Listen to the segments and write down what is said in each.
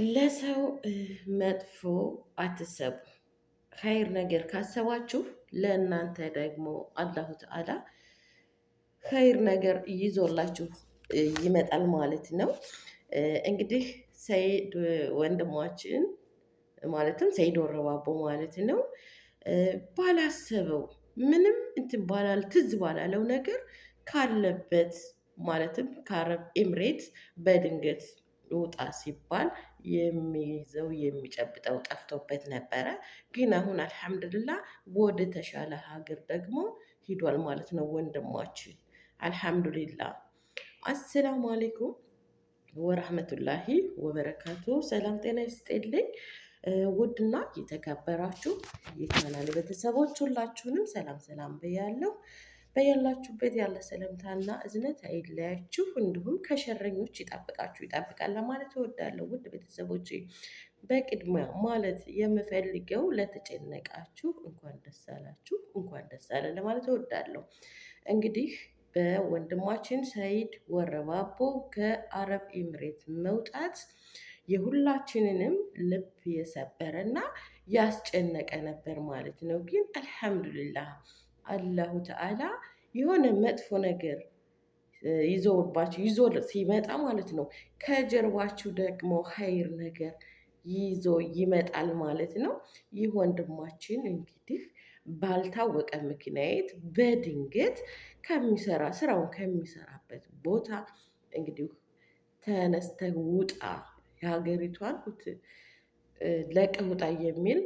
ለሰው መጥፎ አትሰቡ። ኸይር ነገር ካሰባችሁ ለእናንተ ደግሞ አላሁ ተዓላ ኸይር ነገር ይዞላችሁ ይመጣል ማለት ነው። እንግዲህ ሰይድ ወንድማችን ማለትም ሰይድ ወረባቦ ማለት ነው። ባላሰበው ምንም እንትን ባላል ትዝ ባላለው ነገር ካለበት ማለትም ከአረብ ኤምሬት በድንገት ውጣ ሲባል የሚይዘው የሚጨብጠው ጠፍቶበት ነበረ። ግን አሁን አልሐምዱሊላህ ወደ ተሻለ ሀገር ደግሞ ሂዷል ማለት ነው ወንድማችን። አልሐምዱሊላህ። አሰላሙ አሌይኩም ወራህመቱላሂ ወበረካቱ። ሰላም ጤና ይስጥልኝ። ውድና የተከበራችሁ የቻናል ቤተሰቦች ሁላችሁንም ሰላም ሰላም ብያለሁ። በያላችሁበት ያለ ሰላምታና እዝነት አይለያችሁ፣ እንዲሁም ከሸረኞች ይጠብቃችሁ ይጠብቃል ለማለት እወዳለሁ። ውድ ቤተሰቦች በቅድሚያ ማለት የምፈልገው ለተጨነቃችሁ እንኳን ደስ አላችሁ፣ እንኳን ደስ አለን ለማለት እወዳለሁ። እንግዲህ በወንድማችን ሰይድ ወረባቦ ከአረብ ኤምሬት መውጣት የሁላችንንም ልብ የሰበረና ያስጨነቀ ነበር ማለት ነው። ግን አልሐምዱሊላህ አላሁ ተዓላ የሆነ መጥፎ ነገር ይዞባችሁ ይዞ ሲመጣ ማለት ነው ከጀርባችሁ ደግሞ ኸይር ነገር ይዞ ይመጣል ማለት ነው። ይህ ወንድማችን እንግዲህ ባልታወቀ ምክንያት በድንገት ስራውን ከሚሰራበት ቦታ እንግዲህ ተነስተህ ውጣ የሀገሪቷን ለቀህ ውጣ የሚል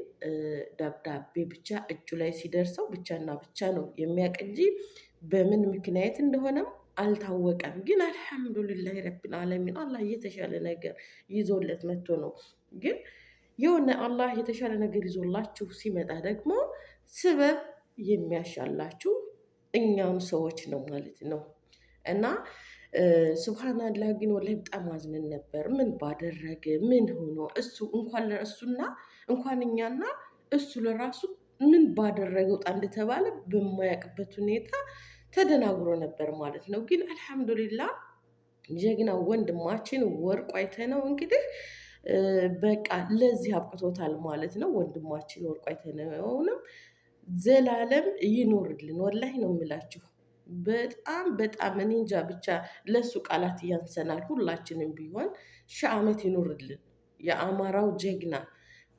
ደብዳቤ ብቻ እጁ ላይ ሲደርሰው ብቻና ብቻ ነው የሚያውቅ እንጂ በምን ምክንያት እንደሆነም አልታወቀም። ግን አልሐምዱሊላህ ረቢል ዓለሚን አላህ የተሻለ ነገር ይዞለት መጥቶ ነው። ግን የሆነ አላህ የተሻለ ነገር ይዞላችሁ ሲመጣ ደግሞ ስበብ የሚያሻላችሁ እኛም ሰዎች ነው ማለት ነው። እና ሱብሃንአላህ ግን ወላሂ በጣም አዝነን ነበር። ምን ባደረገ ምን ሆኖ እሱ እንኳን ለእሱና እንኳን እኛና እሱ ለራሱ ምን ባደረገው ጣ እንደተባለ በማያውቅበት ሁኔታ ተደናግሮ ነበር ማለት ነው። ግን አልሐምዱሊላህ ጀግና ወንድማችን ወርቁ አይተነው እንግዲህ በቃ ለዚህ አብቅቶታል ማለት ነው። ወንድማችን ወርቁ አይተነውንም ዘላለም ይኖርልን። ወላሂ ነው የምላችሁ። በጣም በጣም እኔ እንጃ ብቻ ለሱ ቃላት ያንሰናል። ሁላችንም ቢሆን ሺህ ዓመት ይኖርልን። የአማራው ጀግና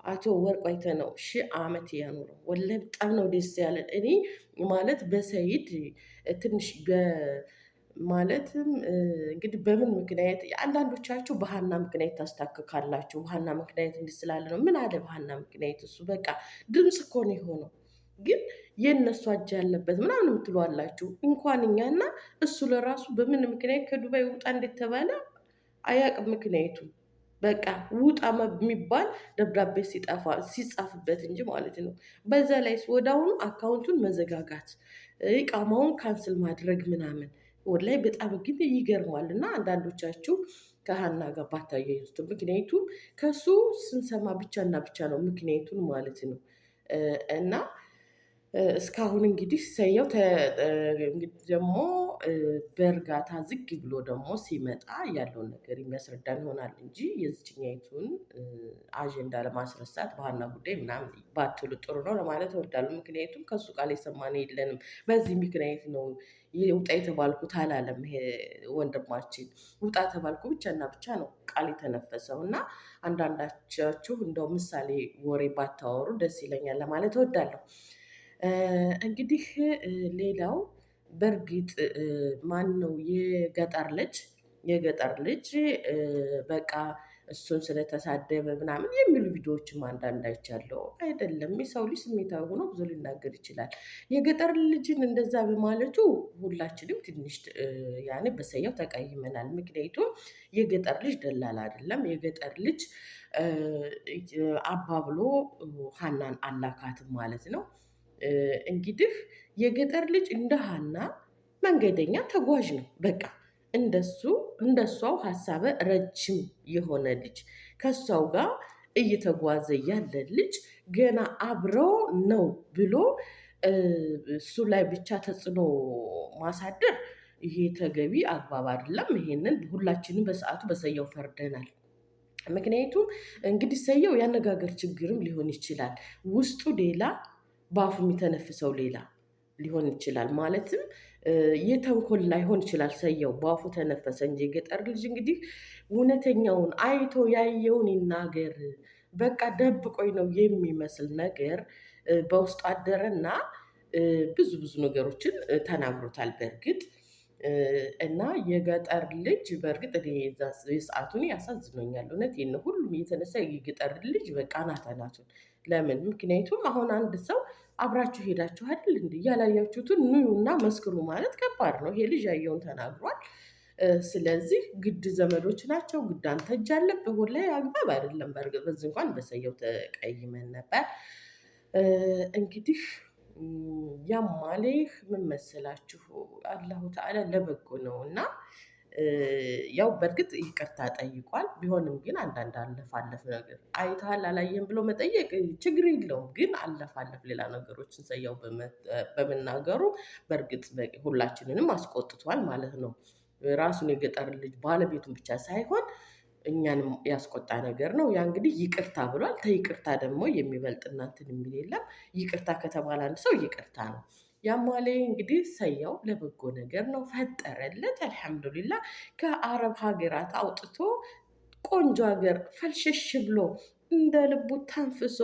አቶ ወርቁ አይተነው ሺህ ዓመት ያኖረው። ወላሂ በጣም ነው ደስ ያለን። እኔ ማለት በሰይድ ትንሽ ማለትም እንግዲህ በምን ምክንያት አንዳንዶቻችሁ በሀና ምክንያት ታስታክካላችሁ። በሀና ምክንያት እንዲህ ስላለ ነው። ምን አለ በሀና ምክንያት? እሱ በቃ ድምፅ እኮ ነው የሆነው። ግን የእነሱ እጅ ያለበት ምናምን የምትሉ አላችሁ። እንኳን እኛና እሱ ለራሱ በምን ምክንያት ከዱባይ ውጣ እንደተባለ አያውቅም ምክንያቱም በቃ ውጣ የሚባል ደብዳቤ ሲጻፍበት እንጂ ማለት ነው። በዛ ላይ ወዲያውኑ አካውንቱን መዘጋጋት፣ ኢቃማውን ካንስል ማድረግ ምናምን ወላሂ በጣም ግን ይገርማል። እና አንዳንዶቻችሁ ከሀና ጋር ባታያይዙት፣ ምክንያቱም ከሱ ስንሰማ ብቻና ብቻ ነው ምክንያቱን ማለት ነው። እና እስካሁን እንግዲህ ሰየው እንግዲህ ደግሞ በእርጋታ ዝግ ብሎ ደግሞ ሲመጣ ያለውን ነገር የሚያስረዳን ይሆናል እንጂ የዚችኛይቱን አጀንዳ ለማስረሳት በሀና ጉዳይ ምናምን ባትሉ ጥሩ ነው ለማለት እወዳለሁ። ምክንያቱም ከሱ ቃል የሰማነው የለንም። በዚህ ምክንያት ነው ውጣ የተባልኩት አላለም። ይሄ ወንድማችን ውጣ ተባልኩ ብቻና ብቻ ነው ቃል የተነፈሰው። እና አንዳንዳቻችሁ እንደው ምሳሌ ወሬ ባታወሩ ደስ ይለኛል ለማለት እወዳለሁ። እንግዲህ ሌላው በእርግጥ ማን ነው የገጠር ልጅ በቃ እሱን ስለተሳደበ ምናምን የሚሉ ቪዲዮዎችም አንዳንድ አይቻለሁ። አይደለም የሰው ልጅ ስሜታዊ ሆኖ ብዙ ሊናገር ይችላል። የገጠር ልጅን እንደዛ በማለቱ ሁላችንም ትንሽ ያኔ በሰየው ተቀይመናል። ምክንያቱም የገጠር ልጅ ደላላ አይደለም። የገጠር ልጅ አባብሎ ሀናን አላካትም ማለት ነው። እንግዲህ የገጠር ልጅ እንደ ሀና መንገደኛ ተጓዥ ነው። በቃ እንደሷው ሀሳበ ረጅም የሆነ ልጅ ከሷው ጋር እየተጓዘ ያለ ልጅ ገና አብረው ነው ብሎ እሱ ላይ ብቻ ተጽዕኖ ማሳደር ይሄ ተገቢ አግባብ አይደለም። ይሄንን ሁላችንም በሰዓቱ በሰየው ፈርደናል። ምክንያቱም እንግዲህ ሰየው ያነጋገር ችግርም ሊሆን ይችላል። ውስጡ ሌላ በአፉ የሚተነፍሰው ሌላ ሊሆን ይችላል። ማለትም የተንኮል ላይሆን ይችላል። ሰየው በአፉ ተነፈሰ እንጂ የገጠር ልጅ እንግዲህ እውነተኛውን አይቶ ያየውን ይናገር። በቃ ደብቆኝ ነው የሚመስል ነገር በውስጡ አደረና ብዙ ብዙ ነገሮችን ተናግሮታል። በእርግጥ እና የገጠር ልጅ በእርግጥ እኔ የሰዓቱን ያሳዝኖኛል። እውነቴን ነው። ሁሉም እየተነሳ የገጠር ልጅ በቃ አናት አናቱን ለምን? ምክንያቱም አሁን አንድ ሰው አብራችሁ ሄዳችሁ አይደል እንዴ? ያላያችሁትን ኑዩና መስክሩ ማለት ከባድ ነው። ይሄ ልጅ ያየውን ተናግሯል። ስለዚህ ግድ ዘመዶች ናቸው፣ ግድ አንተ እጅ አለብህ። ላይ አግባብ አይደለም። በእርግጥ በዚህ እንኳን በሰየው ተቀይመን ነበር። እንግዲህ ያማሌህ ምን መሰላችሁ? አላሁ ተዓላ ለበጎ ነው እና ያው በእርግጥ ይቅርታ ጠይቋል። ቢሆንም ግን አንዳንድ አለፋለፍ ነገር አይተሃል አላየህም ብሎ መጠየቅ ችግር የለውም። ግን አለፋለፍ ሌላ ነገሮችን ሰያው በመናገሩ በእርግጥ ሁላችንንም አስቆጥቷል ማለት ነው። ራሱን የገጠር ልጅ ባለቤቱን ብቻ ሳይሆን እኛንም ያስቆጣ ነገር ነው። ያ እንግዲህ ይቅርታ ብሏል። ተይቅርታ ደግሞ የሚበልጥ እናንትን የሚል የለም። ይቅርታ ከተባለ አንድ ሰው ይቅርታ ነው። ያማሌ እንግዲህ ሰያው ለበጎ ነገር ነው። ፈጠረለት አልሐምዱሊላ። ከአረብ ሀገራት አውጥቶ ቆንጆ ሀገር ፈልሸሽ ብሎ እንደ ልቡ ተንፍሶ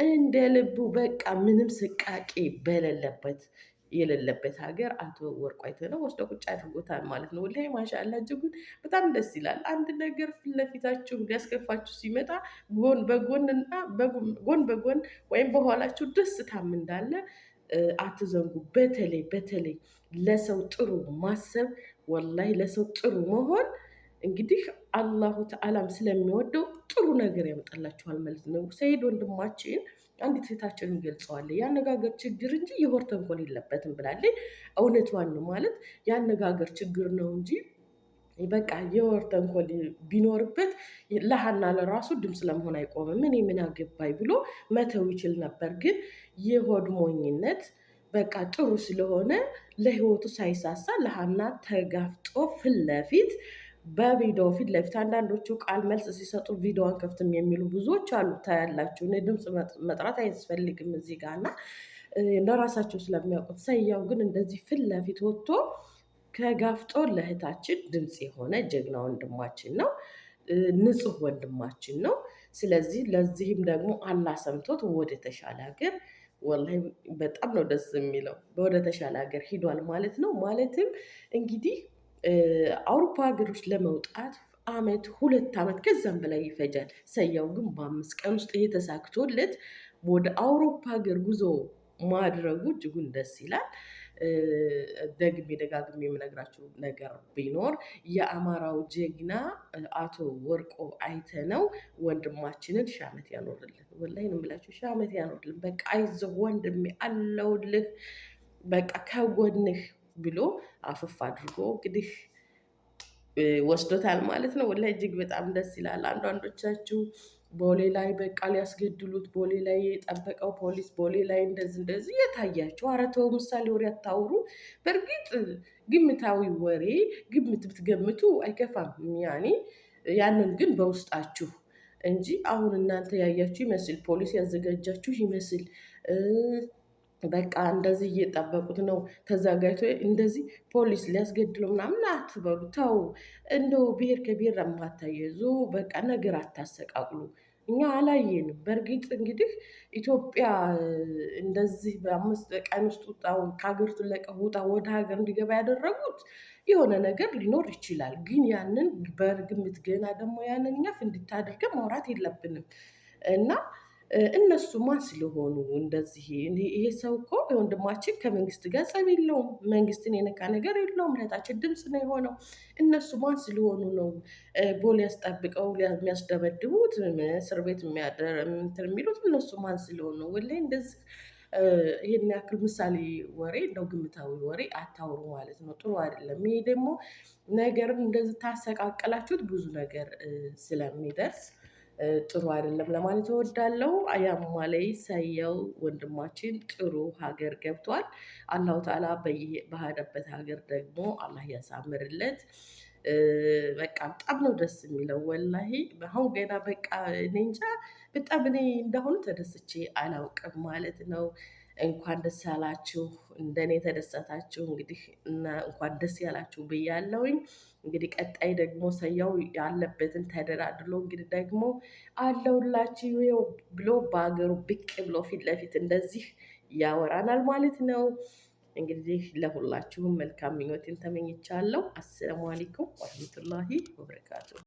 እንደ ልቡ በቃ ምንም ስቃቄ በሌለበት የሌለበት ሀገር አቶ ወርቁ አይተነው ወስዶ ቁጭ አድርጎታል ማለት ነው። ወላሂ ማሻአላ እጅጉን በጣም ደስ ይላል። አንድ ነገር ፊት ለፊታችሁ ሊያስከፋችሁ ሲመጣ ጎን በጎንና ጎን በጎን ወይም በኋላችሁ ደስታም እንዳለ አትዘንጉ። በተለይ በተለይ ለሰው ጥሩ ማሰብ ወላሂ ለሰው ጥሩ መሆን እንግዲህ አላሁ ተዓላም ስለሚወደው ጥሩ ነገር ያመጣላችኋል ማለት ነው። ሰይድ ወንድማችን አንዲት እህታችንን ገልጸዋለች። የአነጋገር ችግር እንጂ የሆድ ተንኮል የለበትም ብላለች። እውነቷን ነው። ማለት የአነጋገር ችግር ነው እንጂ በቃ የወር ተንኮል ቢኖርበት ለሀና ለራሱ ድምፅ ለመሆን አይቆምም። እኔ ምን አገባኝ ብሎ መተው ይችል ነበር። ግን የሆድ ሞኝነት በቃ ጥሩ ስለሆነ ለህይወቱ ሳይሳሳ ለሀና ተጋፍጦ ፊት ለፊት በቪዲዮ ፊት ለፊት አንዳንዶቹ ቃል መልስ ሲሰጡ ቪዲዮ አንከፍትም የሚሉ ብዙዎች አሉ። ታያላችሁ። እኔ ድምፅ መጥራት አያስፈልግም እዚህ ጋር እና ለራሳቸው ስለሚያውቁት። ሰያው ግን እንደዚህ ፊት ለፊት ወጥቶ ከጋፍጦ ለእህታችን ድምፅ የሆነ ጀግና ወንድማችን ነው። ንጹህ ወንድማችን ነው። ስለዚህ ለዚህም ደግሞ አላህ ሰምቶት ወደ ተሻለ ሀገር ወላሂ በጣም ነው ደስ የሚለው። ወደ ተሻለ ሀገር ሂዷል ማለት ነው። ማለትም እንግዲህ አውሮፓ ሀገሮች ለመውጣት አመት 2 አመት ከዛም በላይ ይፈጃል። ሰያው ግን በ5 ቀን ውስጥ እየተሳክቶለት ወደ አውሮፓ ሀገር ጉዞ ማድረጉ እጅጉን ደስ ይላል። ደግሜ ደጋግሜ የምነግራችሁ ነገር ቢኖር የአማራው ጀግና አቶ ወርቁ አይተነው ወንድማችንን 1000 ዓመት ያኖርልን። ወላሂ ነው የምላችሁ፣ 1000 ዓመት ያኖርልን። በቃ አይዞህ ወንድሜ አለውልህ፣ በቃ ከጎንህ ብሎ አፍፍ አድርጎ እንግዲህ ወስዶታል ማለት ነው። ወላሂ እጅግ በጣም ደስ ይላል። አንዳንዶቻችሁ ቦሌ ላይ በቃ ሊያስገድሉት፣ ቦሌ ላይ የጠበቀው ፖሊስ፣ ቦሌ ላይ እንደዚህ እንደዚህ የታያችሁ። ኧረ ተው፣ ምሳሌ ወሬ አታውሩ። በእርግጥ ግምታዊ ወሬ ግምት ብትገምቱ አይከፋም። ያንን ግን በውስጣችሁ እንጂ አሁን እናንተ ያያችሁ ይመስል ፖሊስ ያዘጋጃችሁ ይመስል በቃ እንደዚህ እየጠበቁት ነው ተዘጋጅቶ እንደዚህ ፖሊስ ሊያስገድለው ምናምን አትበሉ። ተው እንደው ብሔር ከብሔር የማታየዙ በቃ ነገር አታሰቃቅሉ። እኛ አላየንም። በእርግጥ እንግዲህ ኢትዮጵያ እንደዚህ በ5 ቀን ውስጥ ውጣ ከሀገሪቱ ለቀህ ውጣ ወደ ሀገር እንዲገባ ያደረጉት የሆነ ነገር ሊኖር ይችላል። ግን ያንን በግምት ገና ደግሞ ያንን እኛ ፍንድት አድርገን ማውራት የለብንም እና እነሱ ማን ስለሆኑ እንደዚህ? ይሄ ሰው እኮ ወንድማችን ከመንግስት ጋር ጸብ የለውም። መንግስትን የነካ ነገር የለውም። እህታችን ድምፅ ነው የሆነው። እነሱ ማን ስለሆኑ ነው ቦሌ ያስጠብቀው የሚያስደበድቡት እስር ቤት የሚሉት? እነሱ ማን ስለሆኑ ነው? ወላሂ እንደዚህ ይሄን ያክል ምሳሌ ወሬ እንደው ግምታዊ ወሬ አታውሩ ማለት ነው። ጥሩ አይደለም። ይሄ ደግሞ ነገርን እንደዚህ ታሰቃቀላችሁት ብዙ ነገር ስለሚደርስ ጥሩ አይደለም ለማለት እወዳለሁ። ያማላይ ሰየው ወንድማችን ጥሩ ሀገር ገብቷል። አላሁ ተዓላ በሄደበት ሀገር ደግሞ አላህ ያሳምርለት። በቃ በጣም ነው ደስ የሚለው ወላሂ። አሁን ገና በቃ እኔ እንጃ በጣም እኔ እንዳሁኑ ተደስቼ አላውቅም ማለት ነው። እንኳን ደስ ያላችሁ እንደኔ የተደሰታችሁ እንግዲህ እና እንኳን ደስ ያላችሁ ብያለሁኝ። እንግዲህ ቀጣይ ደግሞ ሰያው ያለበትን ተደላድሎ እንግዲህ ደግሞ አለውላችሁ ይኸው ብሎ በሀገሩ ብቅ ብሎ ፊት ለፊት እንደዚህ ያወራናል ማለት ነው። እንግዲህ ለሁላችሁም መልካም ምኞቴን ተመኝቻለሁ። አሰላሙ አለይኩም ወረህመቱላሂ ወበረካቱ።